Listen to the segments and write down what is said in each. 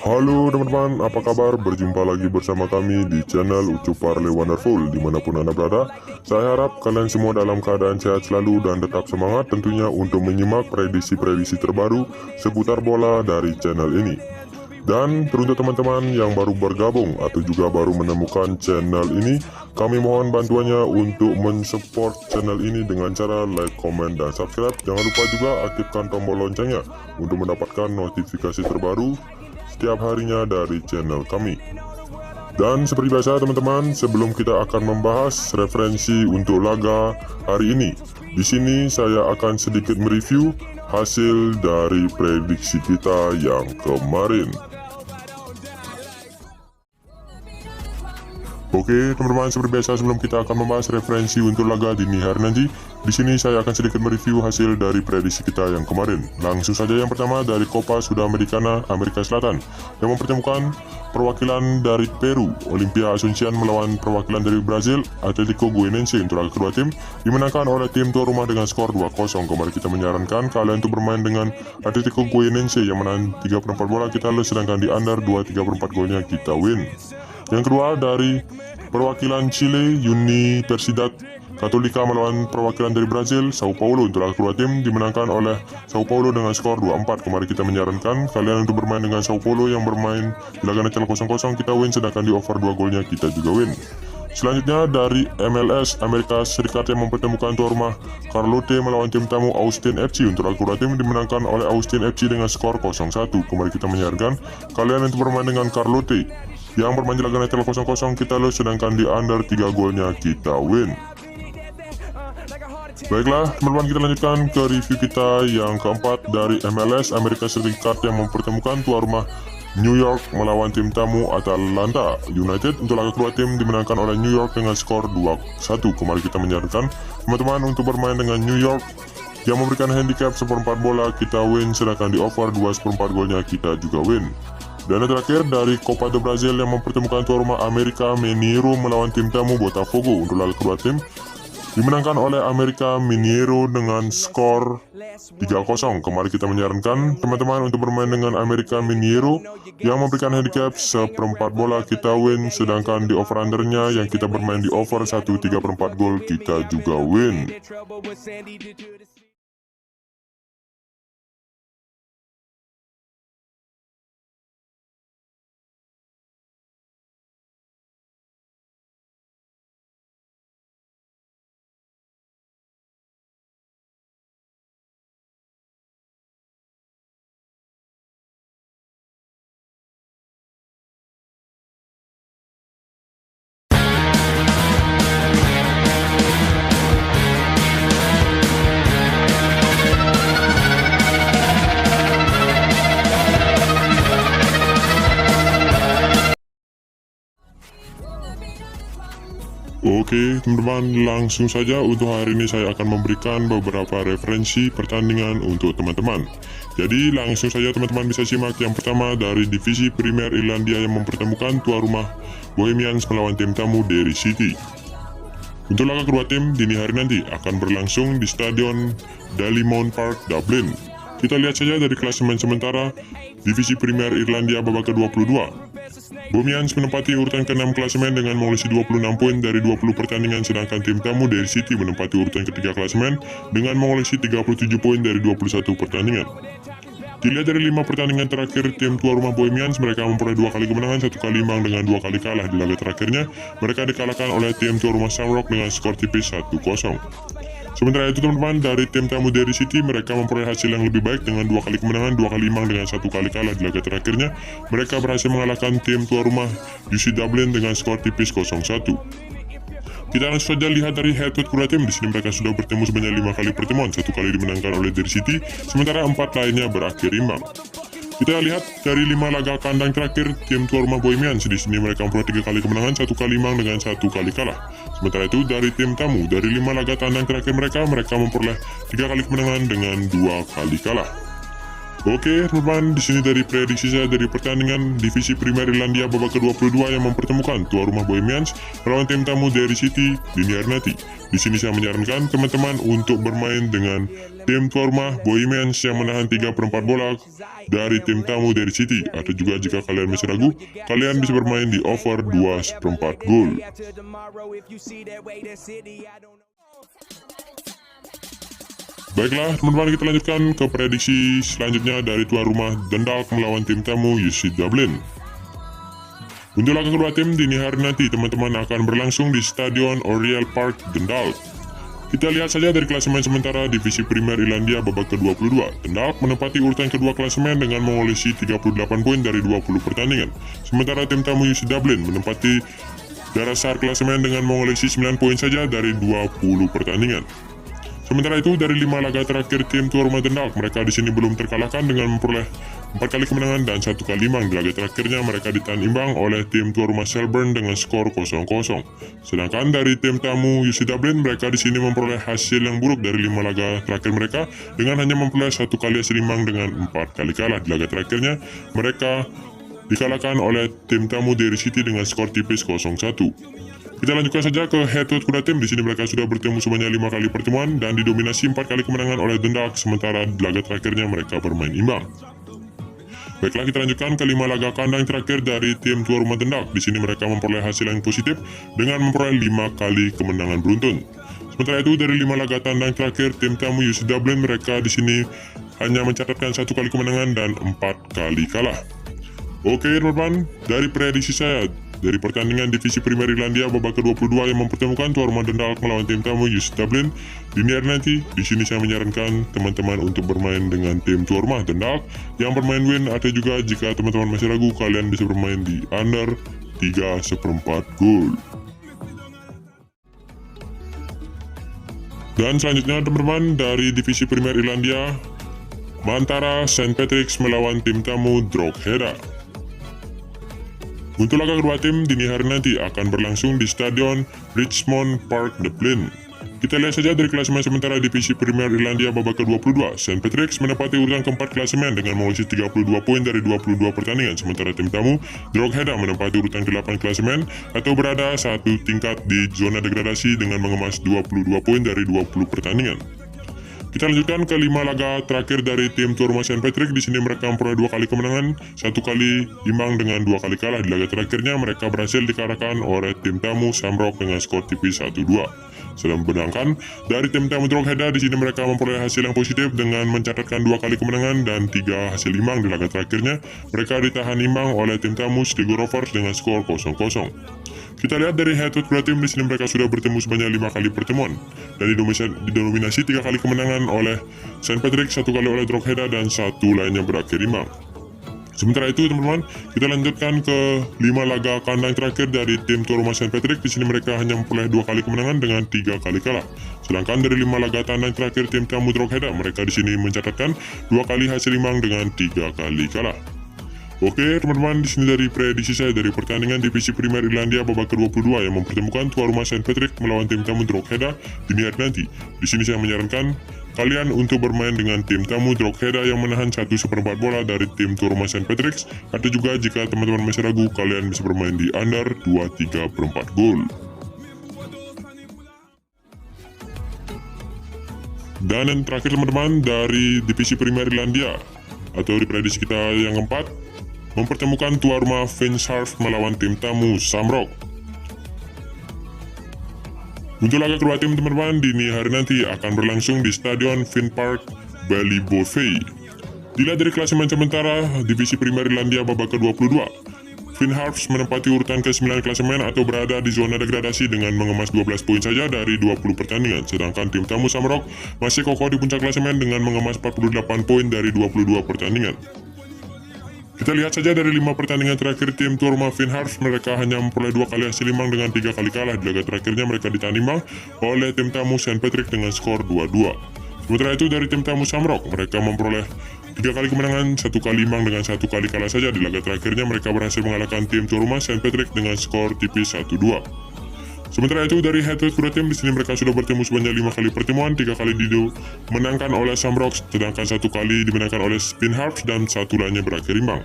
Halo teman-teman, apa kabar? Berjumpa lagi bersama kami di channel Ucup Parley Wonderful dimanapun Anda berada. Saya harap kalian semua dalam keadaan sehat selalu dan tetap semangat tentunya untuk menyimak prediksi-prediksi terbaru seputar bola dari channel ini. Dan untuk teman-teman yang baru bergabung atau juga baru menemukan channel ini, kami mohon bantuannya untuk mensupport channel ini dengan cara like, komen, dan subscribe. Jangan lupa juga aktifkan tombol loncengnya untuk mendapatkan notifikasi terbaru setiap harinya dari channel kami. Dan seperti biasa teman-teman, sebelum kita akan membahas referensi untuk laga hari ini, di sini saya akan sedikit mereview hasil dari prediksi kita yang kemarin. Oke teman-teman, seperti biasa sebelum kita akan membahas referensi untuk laga dini hari nanti, di sini saya akan sedikit mereview hasil dari prediksi kita yang kemarin. Langsung saja yang pertama dari Copa Sudamericana Amerika Selatan yang mempertemukan perwakilan dari Peru, Olimpia Asuncion melawan perwakilan dari Brazil, Atletico Goianense untuk laga kedua tim dimenangkan oleh tim tuan rumah dengan skor 2-0. Kemarin kita menyarankan kalian untuk bermain dengan Atletico Goianense yang menang 3/4 bola kita les, sedangkan di under 2/3/4 golnya kita win. Yang kedua dari perwakilan Chile, Universidad Católica melawan perwakilan dari Brazil, Sao Paulo untuk laga kedua tim dimenangkan oleh Sao Paulo dengan skor 2-4. Kemarin kita menyarankan kalian untuk bermain dengan Sao Paulo yang bermain di laga nasional 0-0 kita win, sedangkan di over 2 golnya kita juga win. Selanjutnya dari MLS Amerika Serikat yang mempertemukan tuan rumah Carlote melawan tim tamu Austin FC untuk laga kedua tim dimenangkan oleh Austin FC dengan skor 0-1. Kemarin kita menyarankan kalian untuk bermain dengan Carlote yang bermain di laga nasional 0-0 kita los, sedangkan di under 3 golnya kita win. Baiklah teman-teman, kita lanjutkan ke review kita yang keempat dari MLS Amerika Serikat yang mempertemukan tuan rumah New York melawan tim tamu Atlanta United untuk laga kedua tim dimenangkan oleh New York dengan skor 2-1. Kemarin kita menyarankan teman-teman untuk bermain dengan New York yang memberikan handicap 1/4 bola kita win, sedangkan di over 2/4 golnya kita juga win. Dan yang terakhir dari Copa do Brasil yang mempertemukan tuan rumah América Mineiro melawan tim tamu Botafogo untuk laga kedua tim dimenangkan oleh América Mineiro dengan skor 3-0. Kemarin kita menyarankan teman-teman untuk bermain dengan América Mineiro yang memberikan handicap 1/4 bola kita win, sedangkan di over undernya yang kita bermain di over 1/3/4 gol kita juga win. Oke teman-teman, langsung saja untuk hari ini saya akan memberikan beberapa referensi pertandingan untuk teman-teman. Jadi langsung saja teman-teman bisa simak. Yang pertama dari divisi Premier Irlandia yang mempertemukan tuan rumah Bohemians melawan tim tamu Derry City. Untuk laga kedua tim dini hari nanti akan berlangsung di Stadion Dalymount Park, Dublin. Kita lihat saja dari klasemen sementara divisi Premier Irlandia babak ke-22. Bohemians menempati urutan ke-6 klasemen dengan mengoleksi 26 poin dari 20 pertandingan, sedangkan tim tamu Derry City menempati urutan ke-3 klasemen dengan mengoleksi 37 poin dari 21 pertandingan. Dilihat dari 5 pertandingan terakhir tim tuan rumah Bohemians, mereka memperoleh 2 kali kemenangan, 1 kali imbang dengan 2 kali kalah. Di laga terakhirnya mereka dikalahkan oleh tim tuan rumah Shamrock dengan skor tipis 1-0. Sementara itu teman-teman, dari tim tamu Derry City mereka memperoleh hasil yang lebih baik dengan 2 kali kemenangan, 2 kali imbang dengan 1 kali kalah. Di laga terakhirnya mereka berhasil mengalahkan tim tuan rumah UC Dublin dengan skor tipis 0-1. Kita langsung saja lihat dari head-to-head kedua tim. Di sini mereka sudah bertemu sebanyak 5 kali pertemuan, 1 kali dimenangkan oleh Derry City, sementara 4 lainnya berakhir imbang. Kita lihat dari 5 laga kandang terakhir tim tuan rumah Bohemians, di sini mereka memperoleh 3 kali kemenangan, 1 kali imbang dengan 1 kali kalah. Sementara itu dari tim tamu, dari 5 laga tandang terakhir mereka memperoleh 3 kali kemenangan dengan 2 kali kalah. Oke teman-teman, di sini dari prediksi saya dari pertandingan divisi Premier Irlandia babak ke-22 yang mempertemukan tuan rumah Bohemians melawan tim tamu Derry City dini hari nanti. Di sini saya menyarankan teman-teman untuk bermain dengan tim tuan rumah Bohemians yang menahan 3/4 bola dari tim tamu Derry City. Atau juga jika kalian masih ragu, kalian bisa bermain di over 2/4 gol. Baiklah teman-teman, kita lanjutkan ke prediksi selanjutnya dari tuan rumah Dundalk melawan tim tamu UC Dublin. Untuk laga kedua tim dini hari nanti teman-teman akan berlangsung di Stadion Oriel Park Dundalk. Kita lihat saja dari klasemen sementara divisi Premier Irlandia babak ke-22. Dundalk menempati urutan kedua klasemen dengan mengolesi 38 poin dari 20 pertandingan. Sementara tim tamu UC Dublin menempati dasar klasemen dengan mengolesi 9 poin saja dari 20 pertandingan. Sementara itu dari 5 laga terakhir tim tuan rumah Dundalk, mereka di sini belum terkalahkan dengan memperoleh 4 kali kemenangan dan 1 kali imbang. Di laga terakhirnya mereka ditahan imbang oleh tim tuan rumah Shelburne dengan skor 0-0. Sedangkan dari tim tamu UC Dublin, mereka di sini memperoleh hasil yang buruk dari 5 laga terakhir mereka dengan hanya memperoleh 1 kali hasil imbang dengan 4 kali kalah. Di laga terakhirnya mereka dikalahkan oleh tim tamu Derry City dengan skor tipis 0-1. Kita lanjutkan saja ke head-to-head kedua tim. Di sini mereka sudah bertemu sebanyak 5 kali pertemuan dan didominasi 4 kali kemenangan oleh Dundalk, sementara di laga terakhirnya mereka bermain imbang. Baiklah, kita lanjutkan ke 5 laga kandang terakhir dari tim tuan rumah Dundalk. Di sini mereka memperoleh hasil yang positif dengan memperoleh 5 kali kemenangan beruntun. Sementara itu dari 5 laga tandang terakhir tim tamu UC Dublin, mereka di sini hanya mencatatkan 1 kali kemenangan dan 4 kali kalah. Oke teman-teman, dari prediksi saya dari pertandingan divisi Premier Irlandia babak ke-22 yang mempertemukan tuan rumah Dundalk melawan tim tamu UC Dublin dini hari nanti, di sini saya menyarankan teman-teman untuk bermain dengan tim tuan rumah Dundalk yang bermain win, atau juga jika teman-teman masih ragu, kalian bisa bermain di under 3/4 gol. Dan selanjutnya teman-teman, dari divisi Premier Irlandia, antara St. Patrick's melawan tim tamu Drogheda. Untuk laga kedua tim dini hari nanti akan berlangsung di Stadion Richmond Park, Dublin. Kita lihat saja dari klasemen sementara divisi Premier Irlandia babak ke-22. St. Patrick's menempati urutan keempat klasemen dengan mengisi 32 poin dari 22 pertandingan. Sementara tim tamu Drogheda menempati urutan ke-8 klasemen atau berada satu tingkat di zona degradasi dengan mengemas 22 poin dari 20 pertandingan. Kita lanjutkan ke 5 laga terakhir dari tim tuan rumah St. Patrick. Di sini mereka memperoleh 2 kali kemenangan, 1 kali imbang dengan 2 kali kalah. Di laga terakhirnya mereka berhasil dikalahkan oleh tim tamu Shamrock dengan skor tipis 1-2. Sedangkan dari tim tamu Drogheda, di sini mereka memperoleh hasil yang positif dengan mencatatkan 2 kali kemenangan dan 3 hasil imbang. Di laga terakhirnya mereka ditahan imbang oleh tim tamu Sligo Rovers dengan skor 0-0. Kita lihat dari head-to-head kedua tim. Di sini mereka sudah bertemu sebanyak 5 kali pertemuan dan didominasi 3 kali kemenangan oleh St. Patrick, 1 kali oleh Drogheda, dan 1 lainnya berakhir imbang. Sementara itu teman-teman, kita lanjutkan ke 5 laga kandang terakhir dari tim tuan rumah St. Patrick. Di sini mereka hanya memperoleh 2 kali kemenangan dengan 3 kali kalah. Sedangkan dari 5 laga tandang terakhir tim tamu Drogheda, mereka di sini mencatatkan 2 kali hasil imbang dengan 3 kali kalah. Oke teman-teman, di sini dari prediksi saya dari pertandingan divisi Premier Irlandia babak ke-22 yang mempertemukan tuan rumah St. Patrick melawan tim tamu Drogheda dini hari nanti. Di sini saya menyarankan kalian untuk bermain dengan tim tamu Drogheda yang menahan 1/4 bola dari tim tuan rumah St. Patrick's, atau juga jika teman-teman masih ragu, kalian bisa bermain di under 2/3/4 gol. Dan yang terakhir teman-teman, dari divisi Premier Irlandia atau di prediksi kita yang keempat, mempertemukan tuan rumah Finn's Harp melawan tim tamu Shamrock. Untuk laga kedua tim teman-teman dini hari nanti akan berlangsung di Stadion Finn Park, Ballybofey. Dilihat dari klasemen sementara divisi Premier Irlandia babak ke-22, Finn Harps menempati urutan ke-9 klasemen atau berada di zona degradasi dengan mengemas 12 poin saja dari 20 pertandingan. Sedangkan tim tamu Shamrock masih kokoh di puncak klasemen dengan mengemas 48 poin dari 22 pertandingan. Kita lihat saja dari 5 pertandingan terakhir tim tuan rumah Finn Harps, mereka hanya memperoleh 2 kali hasil imbang dengan 3 kali kalah. Di laga terakhirnya mereka ditahan imbang oleh tim tamu St. Patrick dengan skor 2-2. Sementara itu dari tim tamu Shamrock, mereka memperoleh 3 kali kemenangan, 1 kali imbang dengan 1 kali kalah saja. Di laga terakhirnya mereka berhasil mengalahkan tim tuan rumah St. Patrick dengan skor tipis 1-2. Sementara itu dari head to head kedua tim, di sini mereka sudah bertemu sebanyak 5 kali pertemuan, 3 kali dimenangkan oleh Shamrock, sedangkan 1 kali dimenangkan oleh Spin Harps dan 1 lainnya berakhir imbang.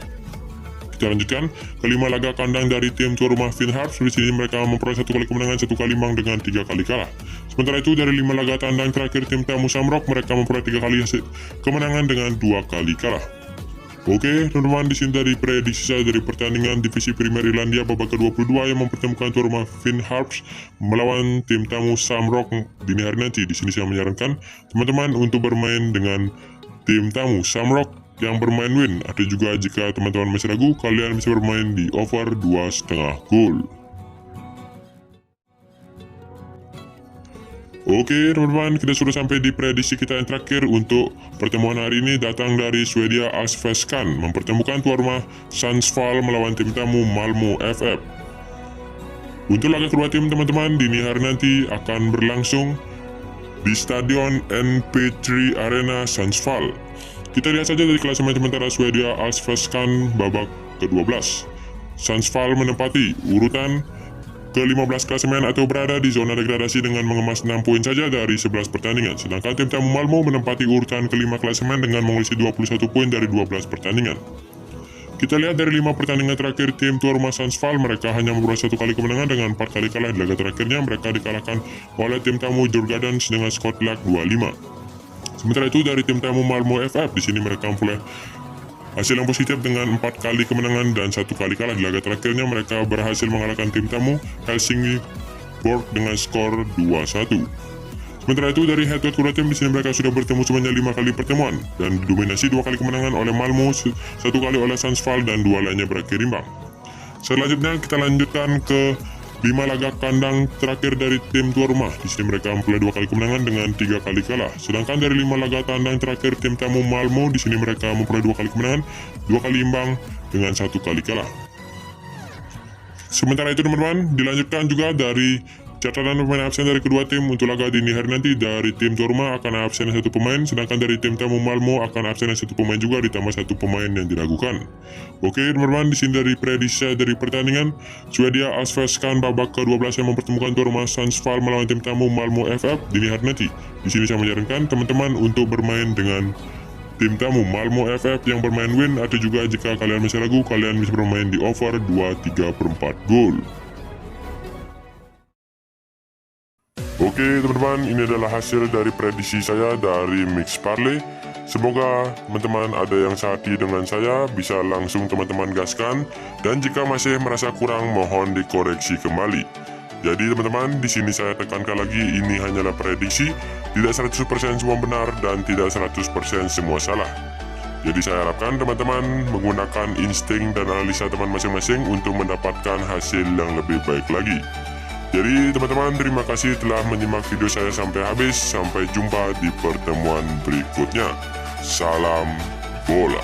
Kita lanjutkan ke 5 laga kandang dari tim tuan rumah Spin Harps. Di sini mereka memperoleh 1 kali kemenangan, 1 kali imbang dengan 3 kali kalah. Sementara itu dari 5 laga tandang terakhir tim tamu Shamrock, mereka memperoleh 3 kali kemenangan dengan 2 kali kalah. Oke teman-teman, di sini dari prediksi saya dari pertandingan divisi Premier Irlandia babak ke-22 yang mempertemukan tuan rumah Spin Harps melawan tim tamu Shamrock dini hari nanti. Di sini saya menyarankan teman-teman untuk bermain dengan tim tamu Shamrock yang bermain win, atau juga jika teman-teman masih ragu, kalian bisa bermain di over 2,5 gol. Oke teman-teman, kita sudah sampai di prediksi kita yang terakhir untuk pertemuan hari ini, datang dari Swedia Allsvenskan mempertemukan tuan rumah Sundsvall melawan tim tamu Malmö FF. Untuk laga kedua tim teman-teman dini hari nanti akan berlangsung di Stadion NP3 Arena Sundsvall. Kita lihat saja dari klasemen sementara Swedia Allsvenskan babak ke-12. Sundsvall menempati urutan ke-15 klasemen atau berada di zona degradasi dengan mengemas 6 poin saja dari 11 pertandingan. Sedangkan tim tamu Malmö menempati urutan ke-5 klasemen dengan mengisi 21 poin dari 12 pertandingan. Kita lihat dari 5 pertandingan terakhir tim tuan rumah Sundsvall, mereka hanya memperoleh 1 kali kemenangan dengan 4 kali kalah. Di laga terakhirnya mereka dikalahkan oleh tim tamu Djurgårdens dengan skor telak 2-5. Sementara itu dari tim tamu Malmö FF, di sini mereka memperoleh hasil yang positif dengan 4 kali kemenangan dan 1 kali kalah. Di laga terakhirnya mereka berhasil mengalahkan tim tamu Helsingborg dengan skor 2-1. Sementara itu dari head to head kedua tim, di sini mereka sudah bertemu sebanyak 5 kali pertemuan dan didominasi 2 kali kemenangan oleh Malmö, 1 kali oleh Sundsvall dan 2 lainnya berakhir imbang. Selanjutnya kita lanjutkan ke 5 laga kandang terakhir dari tim tuan rumah. Di sini mereka memperoleh 2 kali kemenangan dengan 3 kali kalah. Sedangkan dari 5 laga tandang terakhir tim tamu Malmö, di sini mereka memperoleh 2 kali kemenangan, 2 kali imbang dengan 1 kali kalah. Sementara itu teman-teman, dilanjutkan juga dari catatan pemain absen dari kedua tim untuk laga dini hari nanti. Dari tim tuan rumah akan absen 1 pemain, sedangkan dari tim tamu Malmö akan absen 1 pemain juga ditambah 1 pemain yang diragukan. Oke teman-teman, di sini dari prediksi dari pertandingan Swedia Allsvenskan babak ke-12 yang mempertemukan tuan rumah Sundsvall melawan tim tamu Malmö FF dini hari nanti. Di sini saya menyarankan teman-teman untuk bermain dengan tim tamu Malmö FF yang bermain win, atau juga jika kalian masih ragu, kalian bisa bermain di over 2,3/4 gol. Oke teman-teman, ini adalah hasil dari prediksi saya dari Mix Parlay. Semoga teman-teman ada yang sehati dengan saya, bisa langsung teman-teman gaskan, dan jika masih merasa kurang mohon dikoreksi kembali. Jadi teman-teman, di sini saya tekankan lagi, ini hanyalah prediksi, tidak 100% semua benar dan tidak 100% semua salah. Jadi saya harapkan teman-teman menggunakan insting dan analisa teman masing-masing untuk mendapatkan hasil yang lebih baik lagi. Jadi teman-teman, terima kasih telah menyimak video saya sampai habis. Sampai jumpa di pertemuan berikutnya. Salam bola.